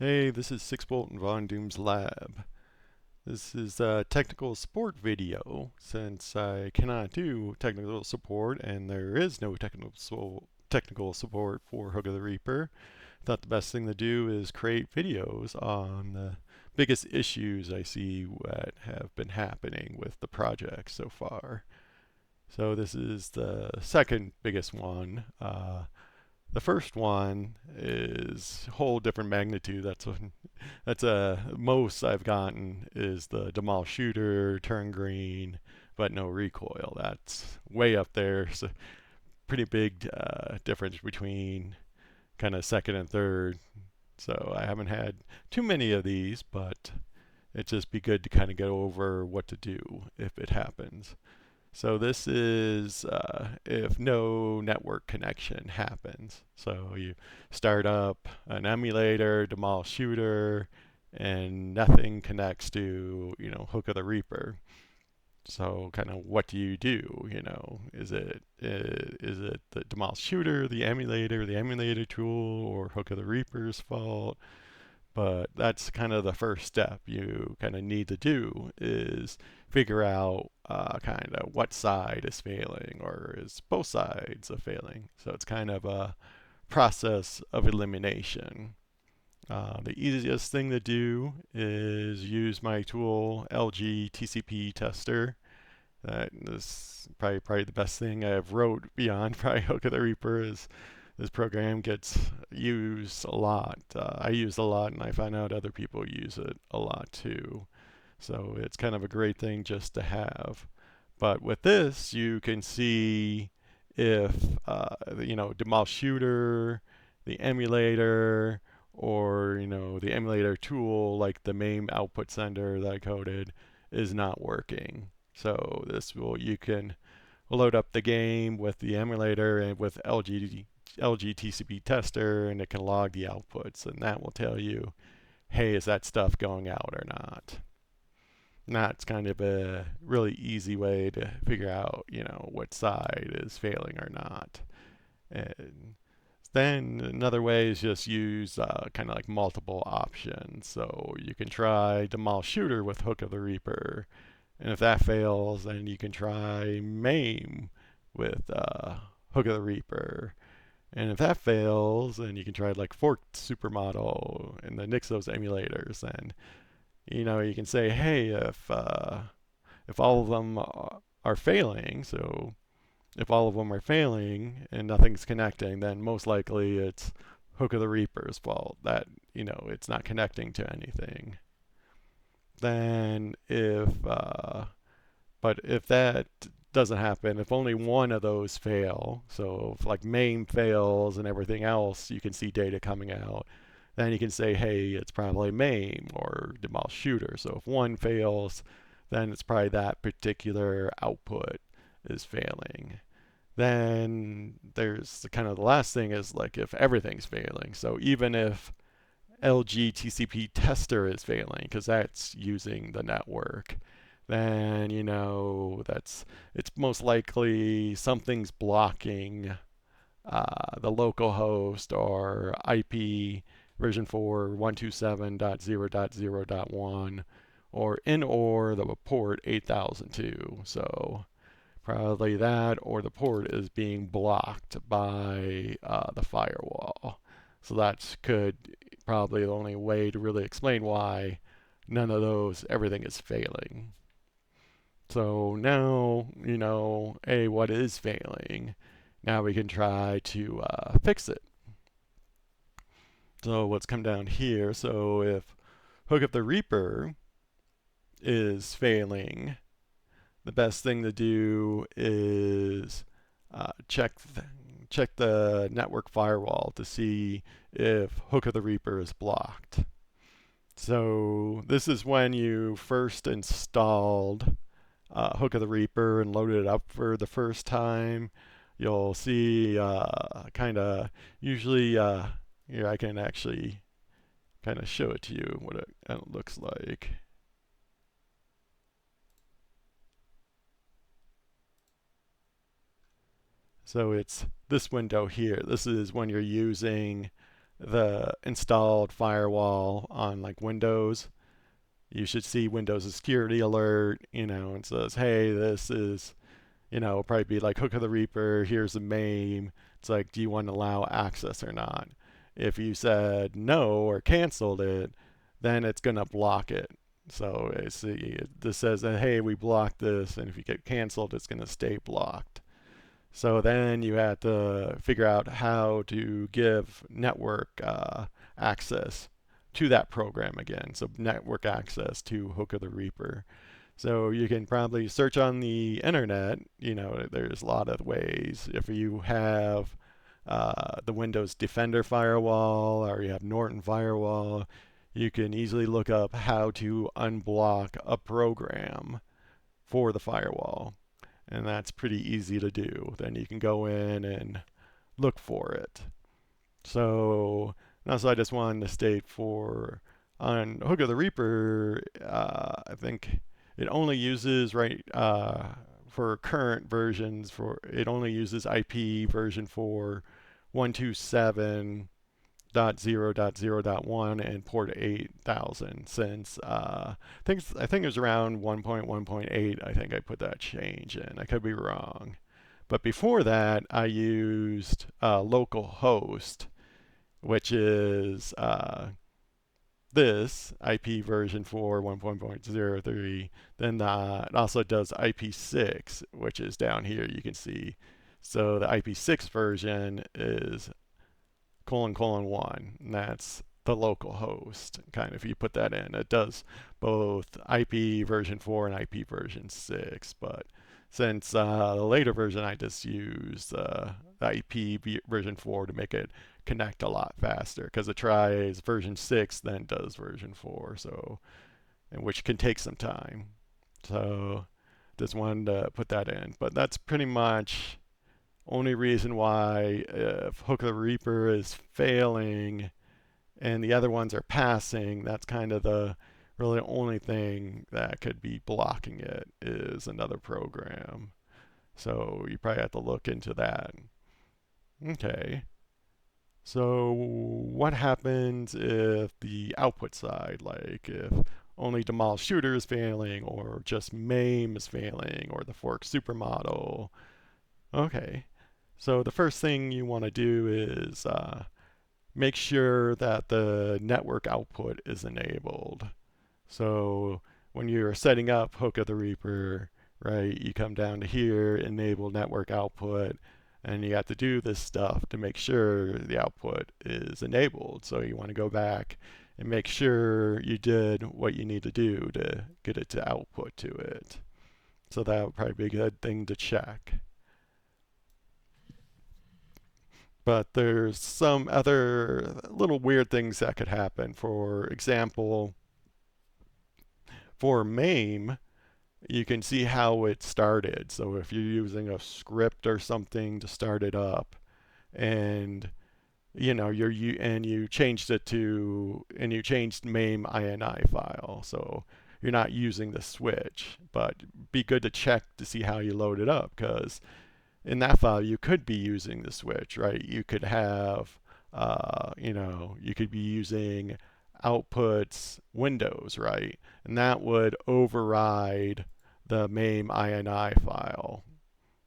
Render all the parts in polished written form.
Hey, this is 6 Bolt and Von Doom's Lab. This is a technical support video since I cannot do technical support and there is no technical support for Hook of the Reaper. I thought the best thing to do is create videos on the biggest issues I see that have been happening with the project so far. So this is the second biggest one. The first one is a whole different magnitude. That's a most I've gotten is the Demol shooter, turn green, but no recoil. That's way up there. So pretty big difference between kind of second and third. So I haven't had too many of these, but it'd just be good to kind of go over what to do if it happens. So this is if no network connection happens. So you start up an emulator, demolish shooter, and nothing connects to Hook of the Reaper. So kind of what do you do? Is it the demolish shooter, the emulator tool, or Hook of the Reaper's fault? But that's kind of the first step you kind of need to do is figure out kind of what side is failing or is both sides of failing. So it's kind of a process of elimination. The easiest thing to do is use my tool LGTCPTester. That is probably the best thing I've wrote beyond probably Hook of the Reaper is this program gets used a lot. I use it a lot, and I find out other people use it a lot too. So it's kind of a great thing just to have. But with this, you can see if Demol Shooter, the emulator, or the emulator tool, like the main output sender that I coded, is not working. So you can load up the game with the emulator and with LGTCP tester, and it can log the outputs, and that will tell you, hey, is that stuff going out or not? And that's kind of a really easy way to figure out, what side is failing or not. And then another way is just use kind of like multiple options. So you can try Demolish Shooter with Hook of the Reaper, and if that fails, then you can try MAME with Hook of the Reaper. And if that fails, then you can try like Forked Supermodel and the Nixos emulators. And you can say, hey, if all of them are failing, so if all of them are failing and nothing's connecting, then most likely it's Hook of the Reaper's fault that it's not connecting to anything. Then if that doesn't happen, if only one of those fail, so if like main fails and everything else, you can see data coming out, then you can say, hey, it's probably main or demolish shooter. So if one fails, then it's probably that particular output is failing. Then there's the last thing is like if everything's failing. So even if LGTCP tester is failing because that's using the network, then it's most likely something's blocking the local host or IP version 4 127.0.0.1 or the port 8002. So probably that or the port is being blocked by the firewall. So that could probably the only way to really explain why none of those, everything is failing. So now, what is failing? Now we can try to fix it. So let's come down here. So if Hook Up the Reaper is failing, the best thing to do is check the network firewall to see if Hook of the Reaper is blocked. So this is when you first installed Hook of the Reaper and loaded it up for the first time. You'll see kind of usually here I can actually kind of show it to you what it looks like. So it's this window here. This is when you're using the installed firewall on like Windows, you should see Windows security alert, and says, hey, this is, probably be like Hook of the Reaper, here's a MAME. It's like, do you want to allow access or not? If you said no or canceled it, then it's going to block it. So this says that, hey, we blocked this, and if you get canceled, it's going to stay blocked. So then you have to figure out how to give network access to that program again. So network access to Hook of the Reaper. So you can probably search on the internet. There's a lot of ways. If you have the Windows Defender firewall or you have Norton firewall, you can easily look up how to unblock a program for the firewall. And that's pretty easy to do. Then you can go in and look for it. So also I just wanted to state on Hook of the Reaper, I think it only uses for current versions it only uses IP version for 127.0.0.1 and port 8000 since I think it was around 1.1.8. I think I put that change in. I could be wrong. But before that, I used localhost, which is this IP version for 1.0.03. Then it also does IP6, which is down here, you can see. So the IP6 version is ::1, and that's the local host. Kind of, if you put that in, it does both IP version 4 and IP version 6. But since the later version, I just used the IP version 4 to make it connect a lot faster, because it tries version 6 then does version 4, so, and which can take some time. So just wanted to put that in. But that's pretty much only reason why, if Hook of the Reaper is failing and the other ones are passing, that's kind of the really only thing that could be blocking it is another program. So you probably have to look into that. Okay. So what happens if the output side, like if only Demol Shooter is failing, or just MAME is failing, or the fork supermodel? Okay. So the first thing you want to do is make sure that the network output is enabled. So when you're setting up Hook of the Reaper, right, you come down to here, enable network output, and you have to do this stuff to make sure the output is enabled. So you want to go back and make sure you did what you need to do to get it to output to it. So that would probably be a good thing to check. But there's some other little weird things that could happen. For example, for MAME, you can see how it started. So if you're using a script or something to start it up, and you changed it to, and you changed MAME INI file, so you're not using the switch, but be good to check to see how you load it up, because in that file you could be using the switch, right? You could have, you could be using outputs Windows, right? And that would override the MAME INI file.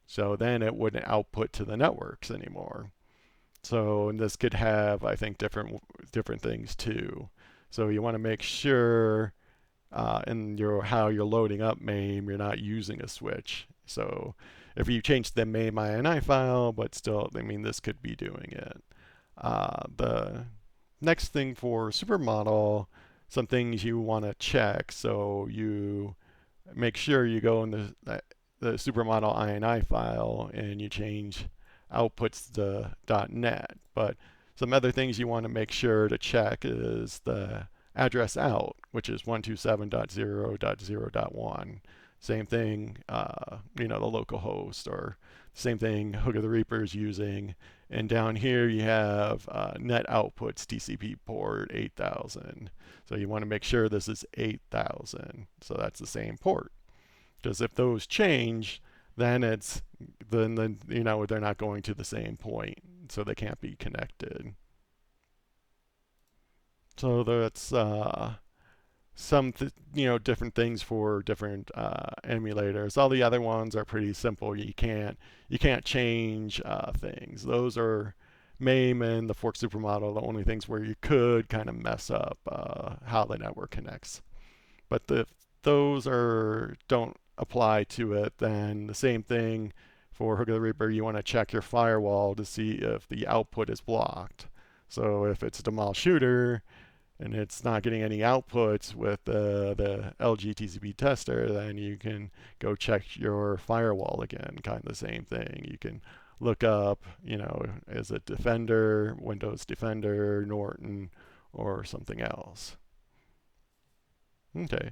So then it wouldn't output to the networks anymore. So, and this could have, I think, different things too. So you want to make sure in how you're loading up MAME, you're not using a switch. So if you change the MAME INI file, but still, this could be doing it. The next thing for supermodel, some things you want to check. So you make sure you go in the supermodel INI file and you change outputs to .NET. But some other things you want to make sure to check is the address out, which is 127.0.0.1. Same thing, the local host, or same thing Hook of the Reaper is using. And down here you have net outputs TCP port 8000. So you want to make sure this is 8000. So that's the same port. Because if those change, then they're not going to the same point, so they can't be connected. So that's some different things for different emulators. All the other ones are pretty simple. You can't change things. Those are MAME and the fork supermodel, the only things where you could kind of mess up how the network connects. But if those don't apply to it, then the same thing for Hook of the Reaper. You want to check your firewall to see if the output is blocked. So if it's a Demal shooter and it's not getting any outputs with the LGTCP tester, then you can go check your firewall again. Kind of the same thing. You can look up, is it Defender, Windows Defender, Norton, or something else. Okay.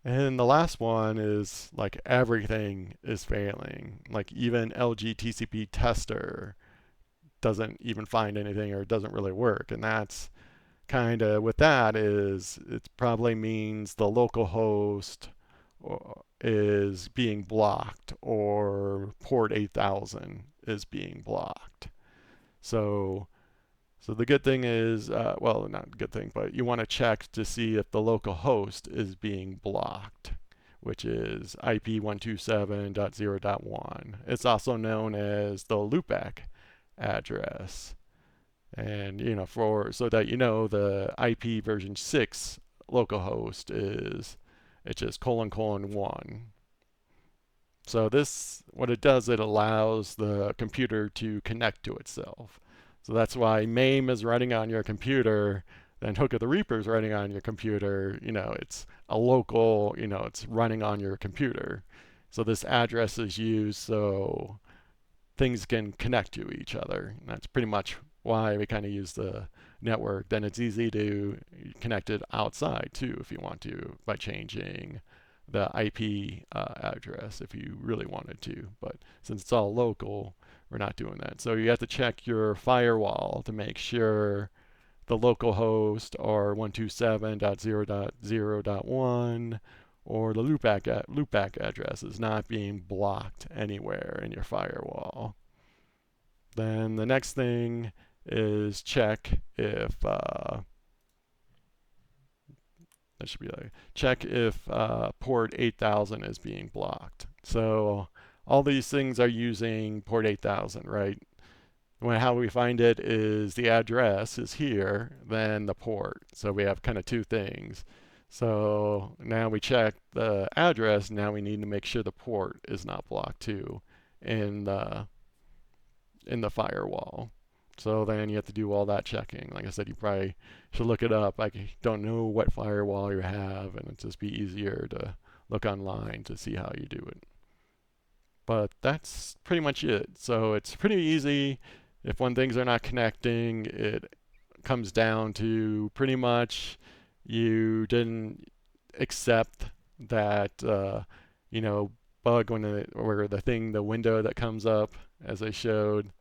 And the last one is like everything is failing. Like even LGTCP tester doesn't even find anything or it doesn't really work. And that's kind of with that is it probably means the local host is being blocked or port 8000 is being blocked. So the good thing is, well, not a good thing, but you want to check to see if the local host is being blocked, which is IP 127.0.1. It's also known as the loopback address. And, so that the IP version 6 localhost it's just ::1. So what it does, it allows the computer to connect to itself. So that's why MAME is running on your computer, then Hook of the Reaper is running on your computer. It's a local, it's running on your computer. So this address is used so things can connect to each other. And that's pretty much why we kind of use the network. Then it's easy to connect it outside too if you want to by changing the IP address if you really wanted to. But since it's all local, we're not doing that. So you have to check your firewall to make sure the local host or 127.0.0.1 or the loopback address is not being blocked anywhere in your firewall. Then the next thing is check if port 8000 is being blocked. So all these things are using port 8000, right? How we find it is the address is here, then the port. So we have kind of two things. So now we check the address. Now we need to make sure the port is not blocked too in the firewall. So then you have to do all that checking. Like I said, you probably should look it up. I don't know what firewall you have, and it'd just be easier to look online to see how you do it. But that's pretty much it. So it's pretty easy. If when things are not connecting, it comes down to pretty much you didn't accept that bug or the window that comes up as I showed.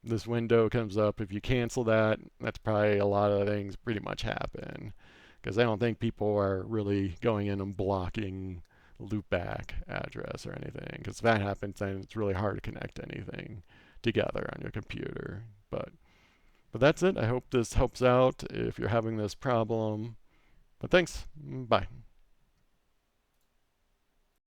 This window comes up. If you cancel that, that's probably a lot of things pretty much happen. Because I don't think people are really going in and blocking loopback address or anything. Because if that happens, then it's really hard to connect anything together on your computer. But that's it. I hope this helps out if you're having this problem. But thanks. Bye.